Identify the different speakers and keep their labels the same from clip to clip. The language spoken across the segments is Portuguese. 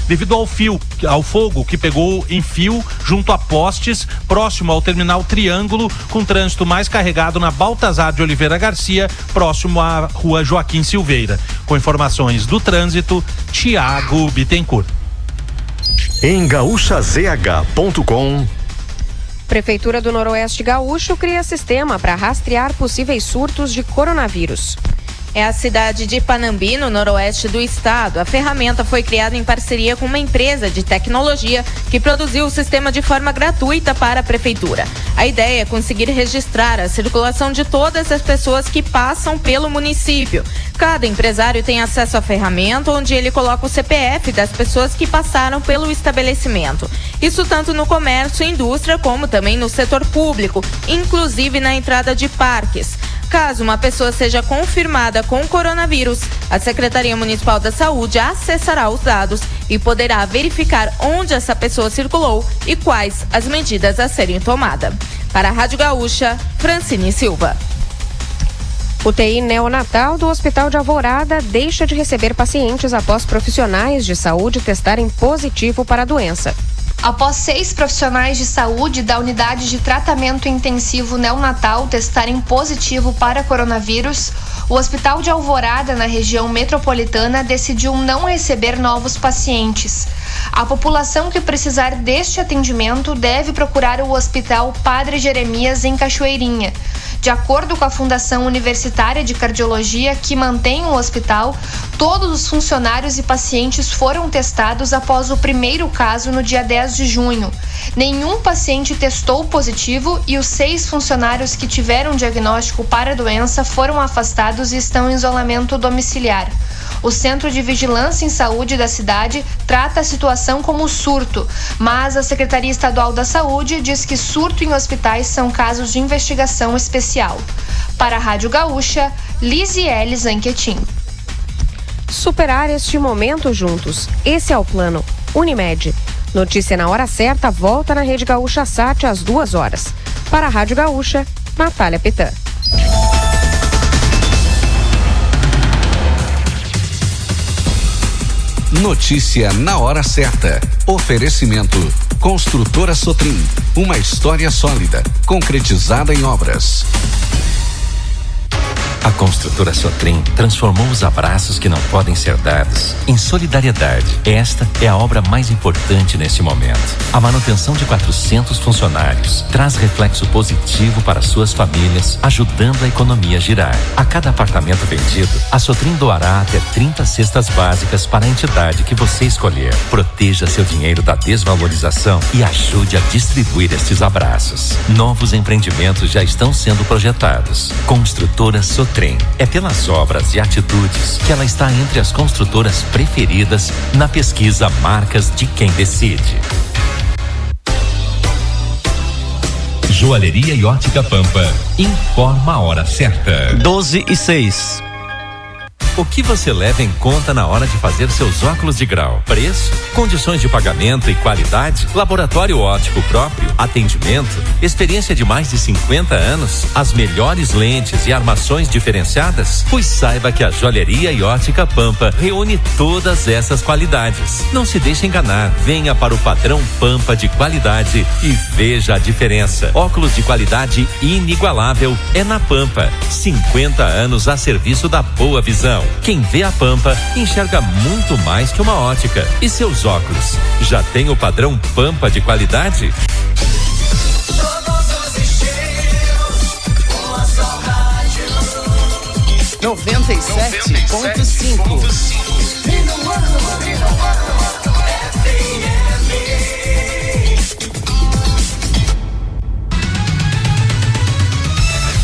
Speaker 1: devido ao fogo que pegou em fio junto a postes, próximo ao terminal Triângulo, com trânsito mais carregado na Baltazar de Oliveira Garcia, próximo à rua Joaquim Silveira. Com informações do trânsito, Tiago Bittencourt.
Speaker 2: Em gaúchazh.com.
Speaker 3: Prefeitura do Noroeste Gaúcho cria sistema para rastrear possíveis surtos de coronavírus.
Speaker 4: É a cidade de Panambi, no noroeste do estado. A ferramenta foi criada em parceria com uma empresa de tecnologia que produziu o sistema de forma gratuita para a prefeitura. A ideia é conseguir registrar a circulação de todas as pessoas que passam pelo município. Cada empresário tem acesso à ferramenta, onde ele coloca o CPF das pessoas que passaram pelo estabelecimento. Isso tanto no comércio e indústria, como também no setor público, inclusive na entrada de parques. Caso uma pessoa seja confirmada com coronavírus, a Secretaria Municipal da Saúde acessará os dados e poderá verificar onde essa pessoa circulou e quais as medidas a serem tomadas. Para a Rádio Gaúcha, Francine Silva.
Speaker 3: UTI neonatal do Hospital de Alvorada deixa de receber pacientes após profissionais de saúde testarem positivo para a doença.
Speaker 5: Após 6 profissionais de saúde da unidade de tratamento intensivo neonatal testarem positivo para coronavírus, o Hospital de Alvorada, na região metropolitana, decidiu não receber novos pacientes. A população que precisar deste atendimento deve procurar o Hospital Padre Jeremias, em Cachoeirinha. De acordo com a Fundação Universitária de Cardiologia, que mantém o hospital, todos os funcionários e pacientes foram testados após o primeiro caso no dia 10 de junho. Nenhum paciente testou positivo e os 6 funcionários que tiveram diagnóstico para a doença foram afastados e estão em isolamento domiciliar. O Centro de Vigilância em Saúde da cidade trata a situação como surto, mas a Secretaria Estadual da Saúde diz que surto em hospitais são casos de investigação especial. Para a Rádio Gaúcha, Lisiele Zanquetin.
Speaker 3: Superar este momento juntos. Esse é o plano. Unimed. Notícia na hora certa volta na Rede Gaúcha Sat às 2h. Para a Rádio Gaúcha, Natália Petã.
Speaker 6: Notícia na hora certa. Oferecimento. Construtora Sotrim. Uma história sólida, concretizada em obras.
Speaker 7: A Construtora Sotrim transformou os abraços que não podem ser dados em solidariedade. Esta é a obra mais importante neste momento. A manutenção de 400 funcionários traz reflexo positivo para suas famílias, ajudando a economia a girar. A cada apartamento vendido, a Sotrim doará até 30 cestas básicas para a entidade que você escolher. Proteja seu dinheiro da desvalorização e ajude a distribuir estes abraços. Novos empreendimentos já estão sendo projetados. Construtora Sotrim. É pelas obras e atitudes que ela está entre as construtoras preferidas na pesquisa Marcas de Quem Decide. Joalheria e Ótica Pampa informa a hora certa.
Speaker 8: 12h06.
Speaker 7: O que você leva em conta na hora de fazer seus óculos de grau? Preço, condições de pagamento e qualidade, laboratório óptico próprio, atendimento, experiência de mais de 50 anos, as melhores lentes e armações diferenciadas? Pois saiba que a Joalheria e Ótica Pampa reúne todas essas qualidades. Não se deixe enganar, venha para o padrão Pampa de qualidade e veja a diferença. Óculos de qualidade inigualável é na Pampa. 50 anos a serviço da boa visão. Quem vê a Pampa enxerga muito mais que uma ótica. E seus óculos já tem o padrão Pampa de qualidade?
Speaker 9: Todos os estilos, uma só rádio.
Speaker 8: 97.5.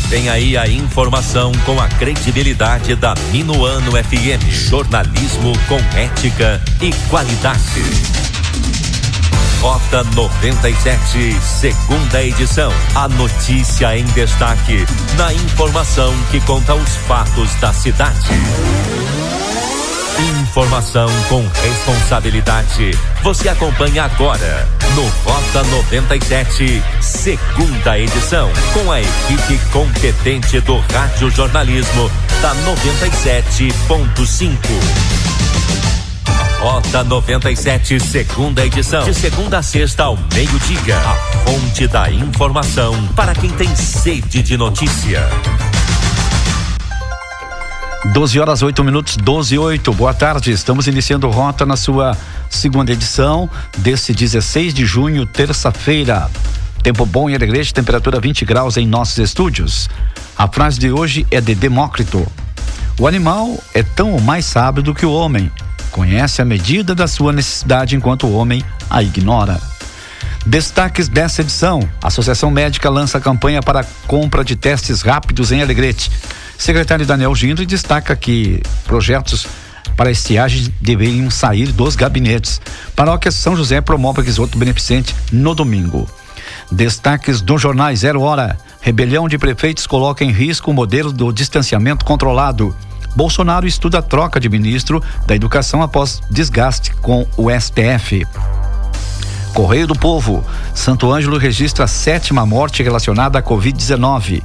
Speaker 7: Vem aí a informação com a credibilidade da Minuano FM. Jornalismo com ética e qualidade. Rota 97, segunda edição. A notícia em destaque, na informação que conta os fatos da cidade. Informação com responsabilidade. Você acompanha agora no Rota 97, segunda edição, com a equipe competente do Rádio Jornalismo da 97.5. Rota 97, segunda edição. De segunda a sexta ao meio-dia. A fonte da informação para quem tem sede de notícia.
Speaker 10: 12h08, 12h08. Boa tarde, estamos iniciando Rota na sua segunda edição desse 16 de junho, terça-feira. Tempo bom em Alegrete, temperatura 20 graus em nossos estúdios. A frase de hoje é de Demócrito. O animal é tão ou mais sábio do que o homem. Conhece a medida da sua necessidade enquanto o homem a ignora. Destaques dessa edição. A Associação Médica lança campanha para compra de testes rápidos em Alegrete. Secretário Daniel Gindri destaca que projetos para estiagem deveriam sair dos gabinetes. Paróquia São José promove risoto beneficente no domingo. Destaques dos jornais 0 hora. Rebelião de prefeitos coloca em risco o modelo do distanciamento controlado. Bolsonaro estuda a troca de ministro da Educação após desgaste com o STF. Correio do Povo. Santo Ângelo registra a 7ª morte relacionada à Covid-19.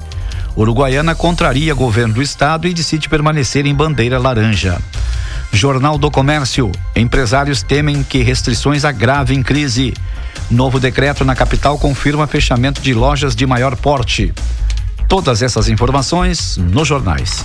Speaker 10: Uruguaiana contraria governo do estado e decide permanecer em bandeira laranja. Jornal do Comércio. Empresários temem que restrições agravem crise. Novo decreto na capital confirma fechamento de lojas de maior porte. Todas essas informações nos jornais.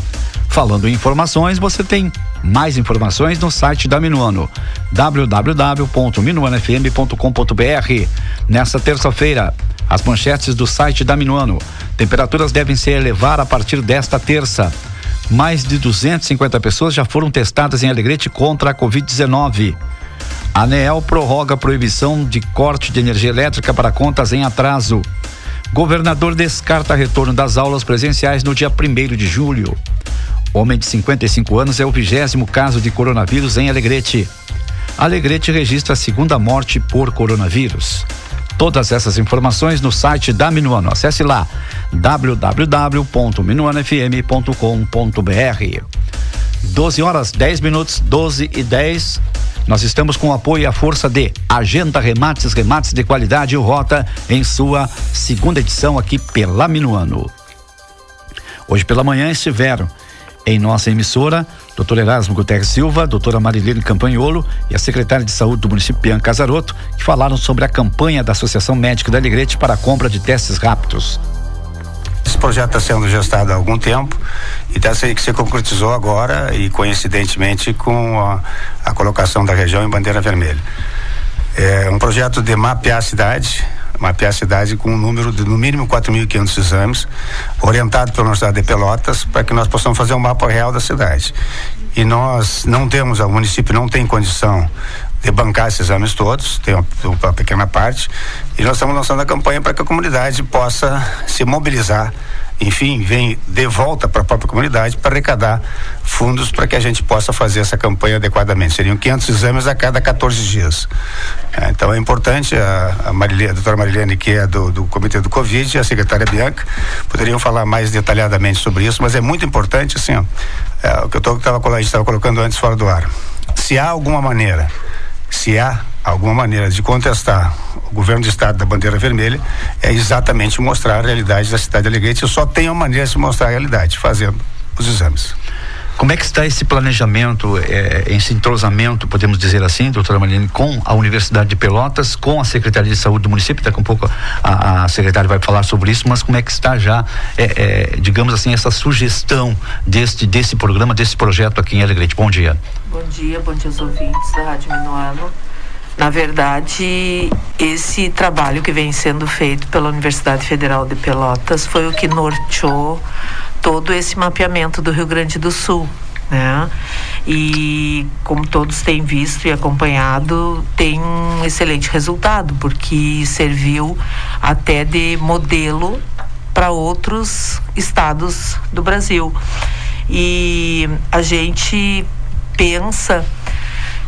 Speaker 10: Falando em informações, você tem mais informações no site da Minuano, www.minuanofm.com.br. Nesta terça-feira, as manchetes do site da Minuano. Temperaturas devem se elevar a partir desta terça. Mais de 250 pessoas já foram testadas em Alegrete contra a Covid-19. A ANEEL prorroga a proibição de corte de energia elétrica para contas em atraso. Governador descarta retorno das aulas presenciais no dia 1º de julho. Homem de 55 anos é o 20º caso de coronavírus em Alegrete. Alegrete registra a 2ª morte por coronavírus. Todas essas informações no site da Minuano. Acesse lá www.minuanofm.com.br. 12h10, 12h10. Nós estamos com o apoio e a força de Agenda Remates, remates de qualidade e Rota em sua segunda edição aqui pela Minuano. Hoje pela manhã estiveram em nossa emissora Dr. Erasmo Guterres Silva, doutora Marilene Campanholo e a secretária de Saúde do município, Bianca Casaroto, que falaram sobre a campanha da Associação Médica da Alegrete para a compra de testes rápidos.
Speaker 11: Esse projeto está sendo gestado há algum tempo e que se concretizou agora e coincidentemente com a colocação da região em bandeira vermelha. É um projeto de mapear a cidade com um número de no mínimo 4.500 exames, orientado pela Universidade de Pelotas, para que nós possamos fazer um mapa real da cidade. E nós não temos, o município não tem condição de bancar esses exames todos, tem uma pequena parte, e nós estamos lançando a campanha para que a comunidade possa se mobilizar, enfim, vem de volta para a própria comunidade para arrecadar fundos para que a gente possa fazer essa campanha adequadamente. Seriam 500 exames a cada 14 dias. Então é importante, a doutora Marilene, que é do Comitê do Covid, e a secretária Bianca, poderiam falar mais detalhadamente sobre isso, mas é muito importante, assim, o que a gente estava colocando antes fora do ar. Se há alguma maneira de contestar o governo do estado da bandeira vermelha, é exatamente mostrar a realidade da cidade de Alegrete. Só tem uma maneira de mostrar a realidade, fazendo os exames.
Speaker 10: Como é que está esse planejamento, esse entrosamento, podemos dizer assim, doutora Marilene, com a Universidade de Pelotas, com a Secretaria de Saúde do município? Daqui a pouco a secretária vai falar sobre isso, mas como é que está já, digamos assim, essa sugestão desse programa, desse projeto aqui em Alegrete? Bom dia.
Speaker 12: Bom dia aos ouvintes da Rádio Minuano. Na verdade, esse trabalho que vem sendo feito pela Universidade Federal de Pelotas foi o que norteou todo esse mapeamento do Rio Grande do Sul, né? E como todos têm visto e acompanhado, tem um excelente resultado, porque serviu até de modelo para outros estados do Brasil. E a gente pensa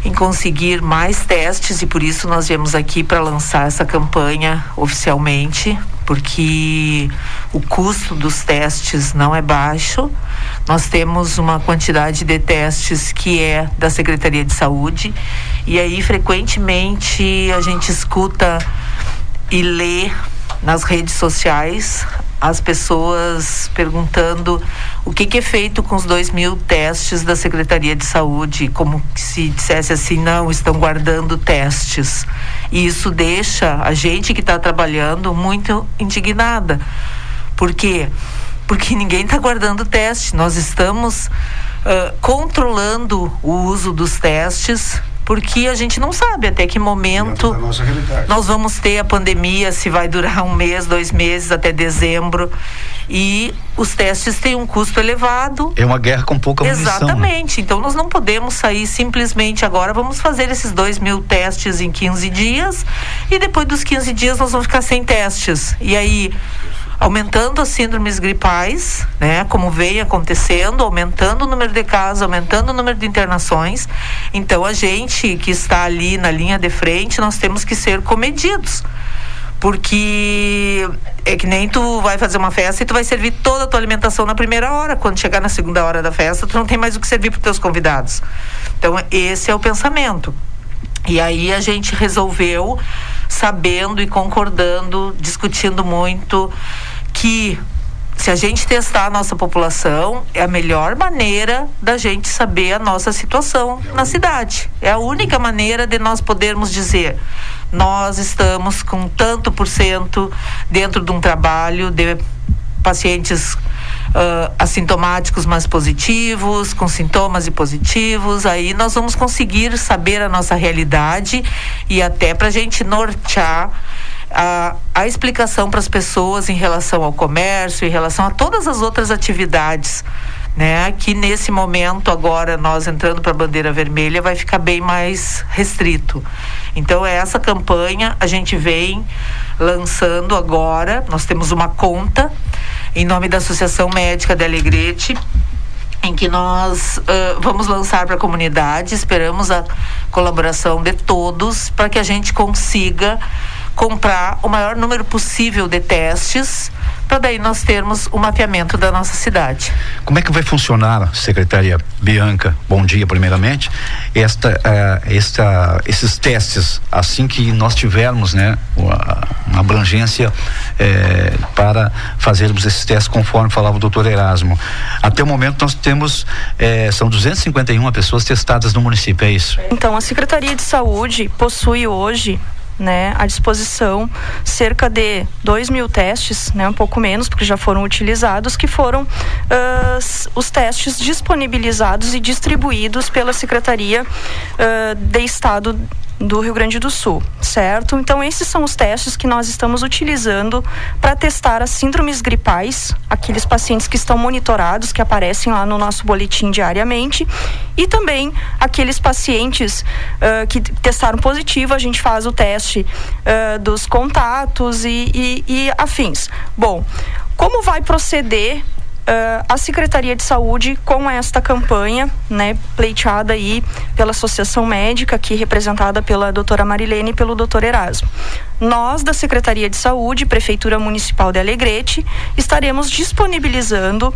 Speaker 12: em conseguir mais testes e por isso nós viemos aqui para lançar essa campanha oficialmente, porque o custo dos testes não é baixo. Nós temos uma quantidade de testes que é da Secretaria de Saúde e aí frequentemente a gente escuta e lê nas redes sociais as pessoas perguntando o que é feito com os 2.000 testes da Secretaria de Saúde, como se dissesse assim, não, estão guardando testes. E isso deixa a gente que está trabalhando muito indignada. Por quê? Porque ninguém está guardando teste. Nós estamos controlando o uso dos testes, porque a gente não sabe até que momento nós vamos ter a pandemia, se vai durar 1 mês, 2 meses, até dezembro. E os testes têm um custo elevado.
Speaker 10: É uma guerra com pouca munição.
Speaker 12: Exatamente. Então nós não podemos sair simplesmente agora, vamos fazer esses 2.000 testes em 15 dias e depois dos 15 dias nós vamos ficar sem testes. E aí, aumentando as síndromes gripais, né, como vem acontecendo, aumentando o número de casos, aumentando o número de internações. Então a gente que está ali na linha de frente, nós temos que ser comedidos. Porque é que nem tu vai fazer uma festa e tu vai servir toda a tua alimentação na primeira hora. Quando chegar na segunda hora da festa, tu não tem mais o que servir para os teus convidados. Então esse é o pensamento. E aí a gente resolveu, sabendo e concordando, discutindo muito, que se a gente testar a nossa população, é a melhor maneira da gente saber a nossa situação na cidade. É a única maneira de nós podermos dizer, nós estamos com tanto % dentro de um trabalho de pacientes assintomáticos, mas positivos, com sintomas e positivos. Aí nós vamos conseguir saber a nossa realidade e até para a gente nortear a explicação para as pessoas em relação ao comércio, em relação a todas as outras atividades, né? Que nesse momento agora, nós entrando para a bandeira vermelha, vai ficar bem mais restrito. Então essa campanha a gente vem lançando agora. Nós temos uma conta em nome da Associação Médica de Alegrete, em que nós vamos lançar para a comunidade. Esperamos a colaboração de todos para que a gente consiga comprar o maior número possível de testes, para daí nós termos o mapeamento da nossa cidade.
Speaker 10: Como é que vai funcionar, secretária Bianca? Bom dia, primeiramente. Esses testes, assim que nós tivermos, né, uma abrangência para fazermos esses testes, conforme falava o doutor Erasmo. Até o momento nós temos, são 251 pessoas testadas no município, é isso?
Speaker 13: Então, a Secretaria de Saúde possui hoje, né, à disposição cerca de 2.000 testes, né, um pouco menos, porque já foram utilizados, que foram os testes disponibilizados e distribuídos pela Secretaria de Estado do Rio Grande do Sul, certo? Então esses são os testes que nós estamos utilizando para testar as síndromes gripais, aqueles pacientes que estão monitorados, que aparecem lá no nosso boletim diariamente, e também aqueles pacientes que testaram positivo, a gente faz o teste dos contatos e afins. Bom, como vai proceder a Secretaria de Saúde com esta campanha, né, pleiteada aí pela Associação Médica, aqui representada pela doutora Marilene e pelo doutor Erasmo? Nós, da Secretaria de Saúde, Prefeitura Municipal de Alegrete, estaremos disponibilizando.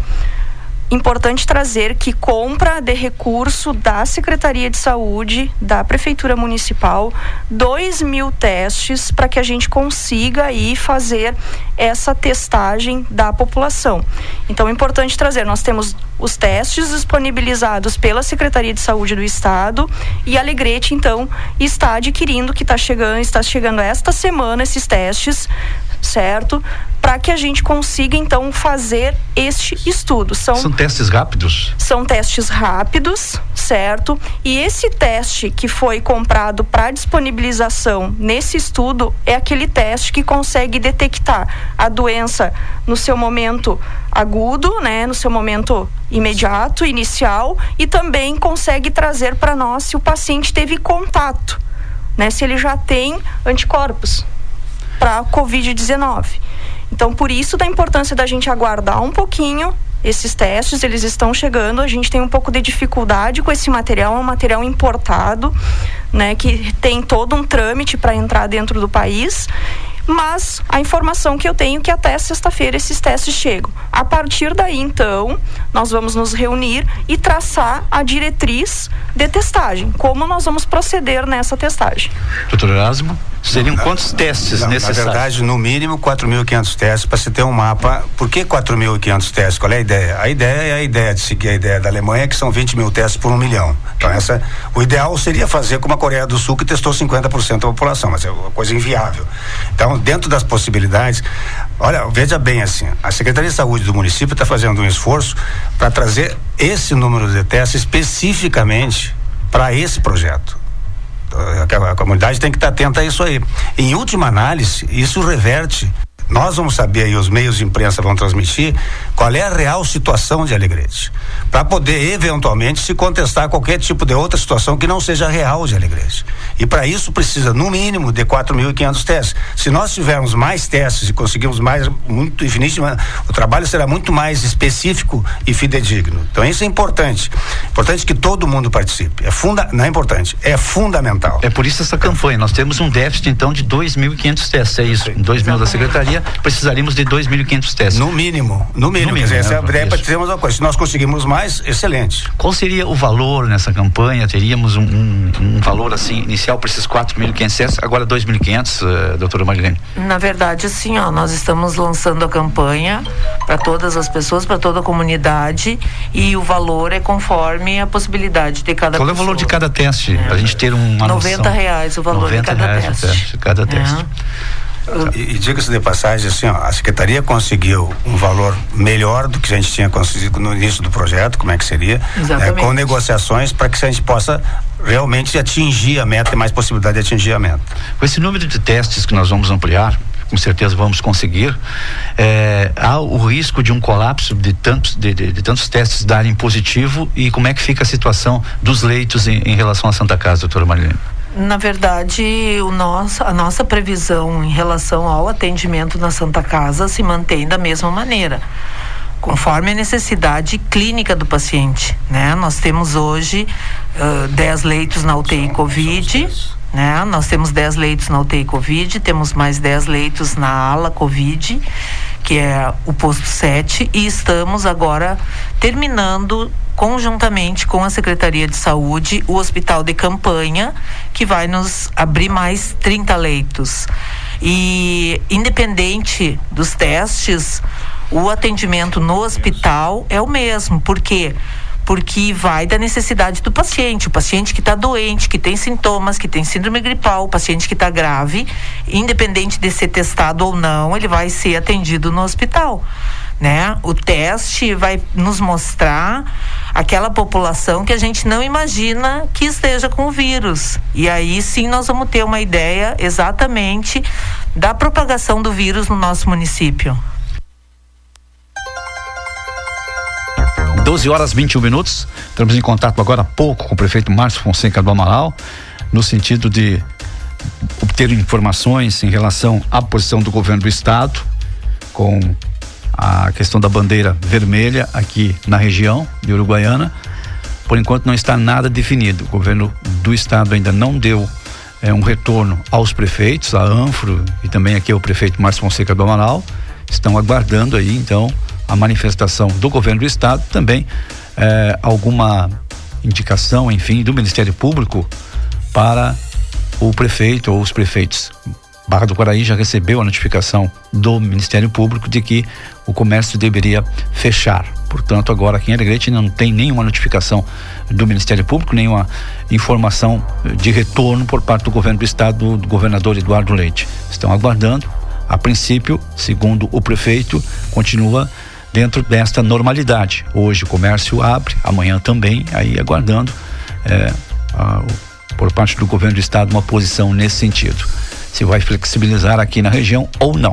Speaker 13: Importante trazer que compra de recurso da Secretaria de Saúde, da Prefeitura Municipal, 2.000 testes para que a gente consiga aí fazer essa testagem da população. Então é importante trazer, nós temos os testes disponibilizados pela Secretaria de Saúde do Estado e Alegrete, então, está adquirindo, que está chegando esta semana esses testes, certo? Para que a gente consiga, então, fazer este estudo. São
Speaker 10: testes rápidos?
Speaker 13: São testes rápidos, certo? E esse teste que foi comprado para disponibilização nesse estudo é aquele teste que consegue detectar a doença no seu momento agudo, né? No seu momento imediato, inicial, e também consegue trazer para nós se o paciente teve contato, né? Se ele já tem anticorpos para Covid-19. Então, por isso da importância da gente aguardar um pouquinho esses testes, eles estão chegando, a gente tem um pouco de dificuldade com esse material, é um material importado, né, que tem todo um trâmite para entrar dentro do país, mas a informação que eu tenho é que até sexta-feira esses testes chegam. A partir daí, então, nós vamos nos reunir e traçar a diretriz de testagem, como nós vamos proceder nessa testagem.
Speaker 10: Doutor Erasmo, Seriam quantos testes necessários?
Speaker 11: Na verdade, no mínimo 4.500 testes para se ter um mapa. Por que 4.500 testes? Qual é a ideia? A ideia é a ideia de seguir a ideia da Alemanha, que são 20 mil testes por 1 milhão. Então, o ideal seria fazer como a Coreia do Sul, que testou 50% da população, mas é uma coisa inviável. Então, dentro das possibilidades, olha, veja bem assim, a Secretaria de Saúde do município está fazendo um esforço para trazer esse número de testes especificamente para esse projeto. A comunidade tem que estar atenta a isso aí. Em última análise, isso reverte. Nós vamos saber aí, os meios de imprensa vão transmitir qual é a real situação de Alegrete, para poder eventualmente se contestar qualquer tipo de outra situação que não seja real de Alegrete. E para isso precisa no mínimo de 4.500 testes. Se nós tivermos mais testes e conseguirmos mais, muito infinito, o trabalho será muito mais específico e fidedigno. Então isso é importante. Importante que todo mundo participe. Não é importante, é fundamental.
Speaker 10: É por isso essa campanha. Nós temos um déficit então de 2.500 testes, é isso? 2.000 da Secretaria, precisaríamos de 2.500 testes.
Speaker 11: No mínimo. Quer dizer, essa é a ideia para termos uma coisa. Se nós conseguirmos mais, excelente.
Speaker 10: Qual seria o valor nessa campanha? Teríamos um valor assim inicial para esses 4.500 testes, agora 2.500, doutora Marilene?
Speaker 12: Na verdade, assim, nós estamos lançando a campanha para todas as pessoas, para toda a comunidade, e o valor é conforme a possibilidade de cada pessoa.
Speaker 10: Qual é o valor de cada teste? Para a gente ter uma noção.
Speaker 12: R$90 o valor de cada teste.
Speaker 11: E diga-se de passagem, assim, a Secretaria conseguiu um valor melhor do que a gente tinha conseguido no início do projeto, como é que seria, com negociações para que a gente possa realmente atingir a meta, ter mais possibilidade de atingir a meta.
Speaker 10: Com esse número de testes que nós vamos ampliar, com certeza vamos conseguir, há o risco de um colapso de tantos testes darem positivo, e como é que fica a situação dos leitos em relação à Santa Casa, doutora Marilene?
Speaker 12: Na verdade, a nossa previsão em relação ao atendimento na Santa Casa se mantém da mesma maneira, conforme a necessidade clínica do paciente, né? Nós temos hoje 10 leitos na UTI Covid, né? Nós temos 10 leitos na UTI Covid, temos mais 10 leitos na ala Covid, que é o posto 7, e estamos agora terminando conjuntamente com a Secretaria de Saúde o hospital de campanha, que vai nos abrir mais 30 leitos. E independente dos testes, o atendimento no hospital é o mesmo. Por quê? Porque vai da necessidade do paciente. O paciente que está doente, que tem sintomas, que tem síndrome gripal, o paciente que está grave, independente de ser testado ou não, ele vai ser atendido no hospital, né? O teste vai nos mostrar aquela população que a gente não imagina que esteja com o vírus. E aí sim nós vamos ter uma ideia exatamente da propagação do vírus no nosso município.
Speaker 10: 12h21. Estamos em contato agora há pouco com o prefeito Márcio Fonseca do Amaral, no sentido de obter informações em relação à posição do governo do estado com a questão da bandeira vermelha aqui na região de Uruguaiana. Por enquanto não está nada definido. O governo do estado ainda não deu um retorno aos prefeitos, a Anfro e também aqui o prefeito Márcio Fonseca do Amaral. Estão aguardando aí então a manifestação do governo do estado, também alguma indicação, enfim, do Ministério Público para o prefeito ou os prefeitos. Barra do Quaraí já recebeu a notificação do Ministério Público de que o comércio deveria fechar. Portanto, agora aqui em Alegrete não tem nenhuma notificação do Ministério Público, nenhuma informação de retorno por parte do governo do estado, do governador Eduardo Leite. Estão aguardando. A princípio, segundo o prefeito, continua dentro desta normalidade. Hoje o comércio abre, amanhã também, aí aguardando por parte do governo do estado uma posição nesse sentido. Se vai flexibilizar aqui na região ou não.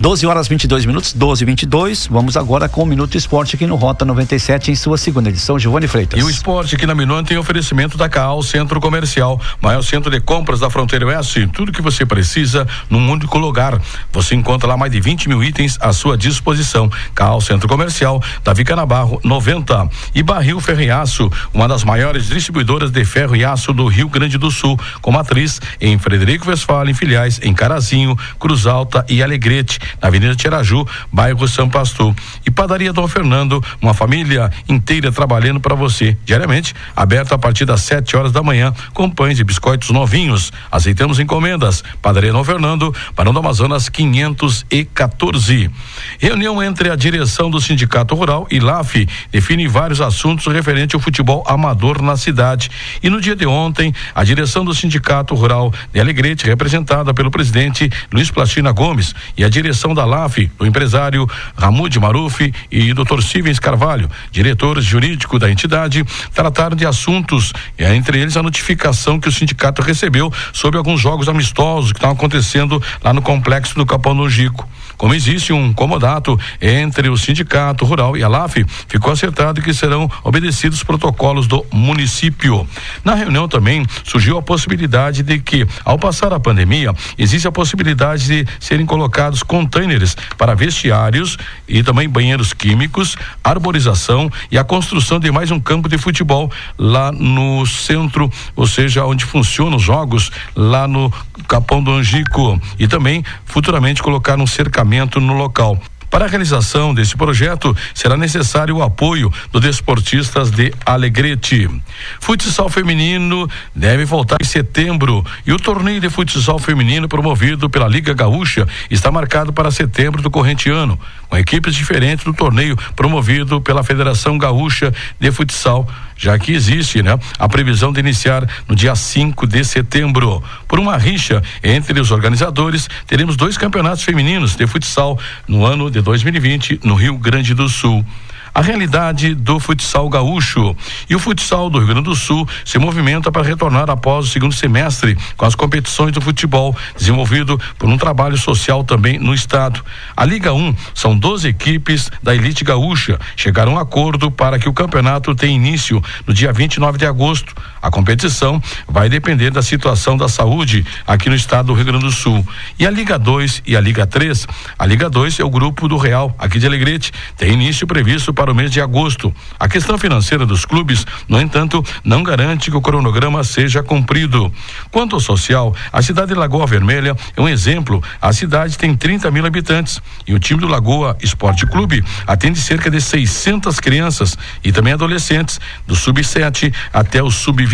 Speaker 10: 12h22, 12h22. Vamos agora com o Minuto Esporte aqui no Rota 97 em sua segunda edição. Giovanni Freitas.
Speaker 14: E o esporte aqui na Minuano tem oferecimento da CAAL Centro Comercial, maior centro de compras da fronteira oeste. Tudo que você precisa num único lugar. Você encontra lá mais de 20 mil itens à sua disposição. CAAL Centro Comercial, Davi Canabarro 90. E Barril Ferro e Aço, uma das maiores distribuidoras de ferro e aço do Rio Grande do Sul, com matriz em Frederico Westphalen, filiais em Carazinho, Cruz Alta e Alegrete. Alegrete, na Avenida Tiraju, bairro São Pastor. E Padaria Dom Fernando, uma família inteira trabalhando para você, diariamente, aberta a partir das 7 horas da manhã, com pães e biscoitos novinhos. Aceitamos encomendas. Padaria Dom Fernando, Barão do Amazonas 514. Reunião entre a direção do Sindicato Rural e LAF define vários assuntos referentes ao futebol amador na cidade. E no dia de ontem, a direção do Sindicato Rural de Alegrete, representada pelo presidente Luiz Plastina Gomes, e a direção da LAF, do empresário Ramud Maruf e Dr. Sivens Carvalho, diretor jurídico da entidade, trataram de assuntos, entre eles a notificação que o sindicato recebeu sobre alguns jogos amistosos que estão acontecendo lá no complexo do Capão do Angico. Como existe um comodato entre o Sindicato Rural e a LAF, ficou acertado que serão obedecidos os protocolos do município. Na reunião também surgiu a possibilidade de que, ao passar a pandemia, existe a possibilidade de serem colocados containers para vestiários e também banheiros químicos, arborização e a construção de mais um campo de futebol lá no centro, ou seja, onde funcionam os jogos lá no Capão do Angico, e também futuramente colocar um cercamento no local. Para a realização desse projeto, será necessário o apoio dos desportistas de Alegrete. Futsal feminino deve voltar em setembro e o torneio de futsal feminino promovido pela Liga Gaúcha está marcado para setembro do corrente ano, com equipes diferentes do torneio promovido pela Federação Gaúcha de Futsal, já que existe, a previsão de iniciar no dia 5 de setembro. Por uma rixa entre os organizadores, teremos 2 campeonatos femininos de futsal no ano de 2020 no Rio Grande do Sul. A realidade do futsal gaúcho e o futsal do Rio Grande do Sul se movimenta para retornar após o segundo semestre com as competições do futebol desenvolvido por um trabalho social também no estado. A Liga 1 são 12 equipes da elite gaúcha, chegaram a um acordo para que o campeonato tenha início no dia 29 de agosto. A competição vai depender da situação da saúde aqui no estado do Rio Grande do Sul. E a Liga 2 e a Liga 3, a Liga 2 é o grupo do Real, aqui de Alegrete, tem início previsto para o mês de agosto. A questão financeira dos clubes, no entanto, não garante que o cronograma seja cumprido. Quanto ao social, a cidade de Lagoa Vermelha é um exemplo. A cidade tem 30 mil habitantes e o time do Lagoa Esporte Clube atende cerca de 600 crianças e também adolescentes, do sub-7 até o sub-20.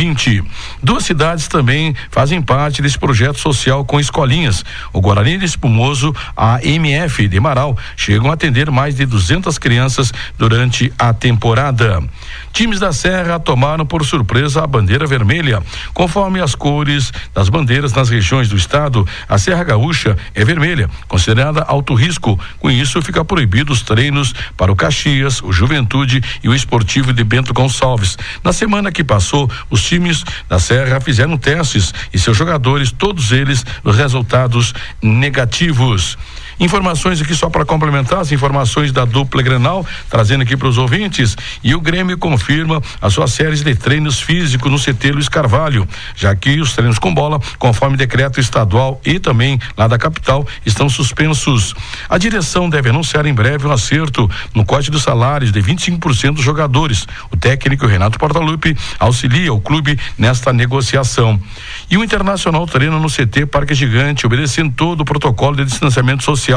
Speaker 14: 2 cidades também fazem parte desse projeto social com escolinhas. O Guarani de Espumoso, a MF de Marau, chegam a atender mais de 200 crianças durante a temporada. Times da Serra tomaram por surpresa a bandeira vermelha. Conforme as cores das bandeiras nas regiões do estado, a Serra Gaúcha é vermelha, considerada alto risco. Com isso, fica proibido os treinos para o Caxias, o Juventude e o Esportivo de Bento Gonçalves. Na semana que passou, os times da Serra fizeram testes e seus jogadores, todos eles, os resultados negativos. Informações aqui só para complementar as informações da dupla Grenal, trazendo aqui para os ouvintes, e o Grêmio confirma as suas séries de treinos físicos no CT Luiz Carvalho, já que os treinos com bola, conforme decreto estadual e também lá da capital, estão suspensos. A direção deve anunciar em breve um acerto no corte dos salários de 25% dos jogadores. O técnico Renato Portaluppi auxilia o clube nesta negociação. E o Internacional treina no CT Parque Gigante, obedecendo todo o protocolo de distanciamento social.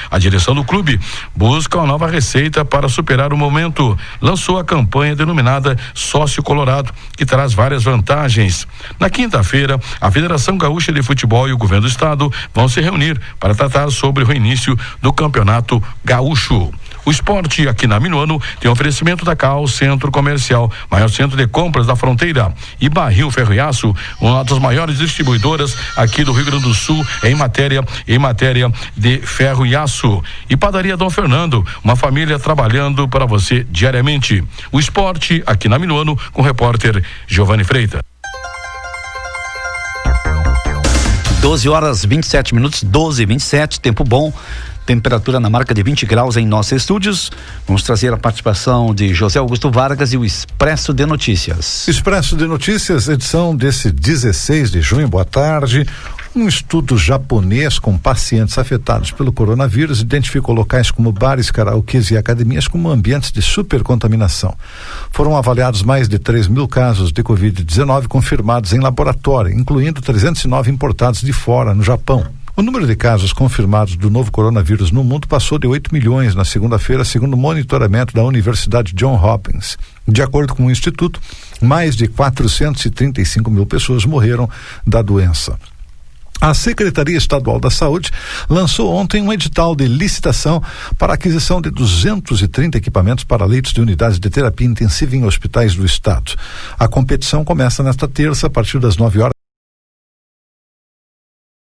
Speaker 14: A direção do clube busca uma nova receita para superar o momento. Lançou a campanha denominada Sócio Colorado, que traz várias vantagens. Na quinta-feira, a Federação Gaúcha de Futebol e o Governo do Estado vão se reunir para tratar sobre o reinício do Campeonato Gaúcho. O esporte aqui na Minuano tem oferecimento da CAL Centro Comercial, maior centro de compras da fronteira, e Barril Ferro e Aço, uma das maiores distribuidoras aqui do Rio Grande do Sul em matéria de ferro e aço. E Padaria Dom Fernando, uma família trabalhando para você diariamente. O esporte aqui na Minuano com o repórter Giovanni Freitas.
Speaker 10: 12h27, 12h27, tempo bom. Temperatura na marca de 20 graus em nossos estúdios. Vamos trazer a participação de José Augusto Vargas e o Expresso de Notícias.
Speaker 15: Expresso de Notícias, edição desse 16 de junho. Boa tarde. Um estudo japonês com pacientes afetados pelo coronavírus identificou locais como bares, karaokês e academias como ambientes de supercontaminação. Foram avaliados mais de 3.000 casos de Covid-19 confirmados em laboratório, incluindo 309 importados de fora, no Japão. O número de casos confirmados do novo coronavírus no mundo passou de 8 milhões na segunda-feira, segundo o monitoramento da Universidade Johns Hopkins. De acordo com o Instituto, mais de 435 mil pessoas morreram da doença. A Secretaria Estadual da Saúde lançou ontem um edital de licitação para a aquisição de 230 equipamentos para leitos de unidades de terapia intensiva em hospitais do estado. A competição começa nesta terça, a partir das 9 horas.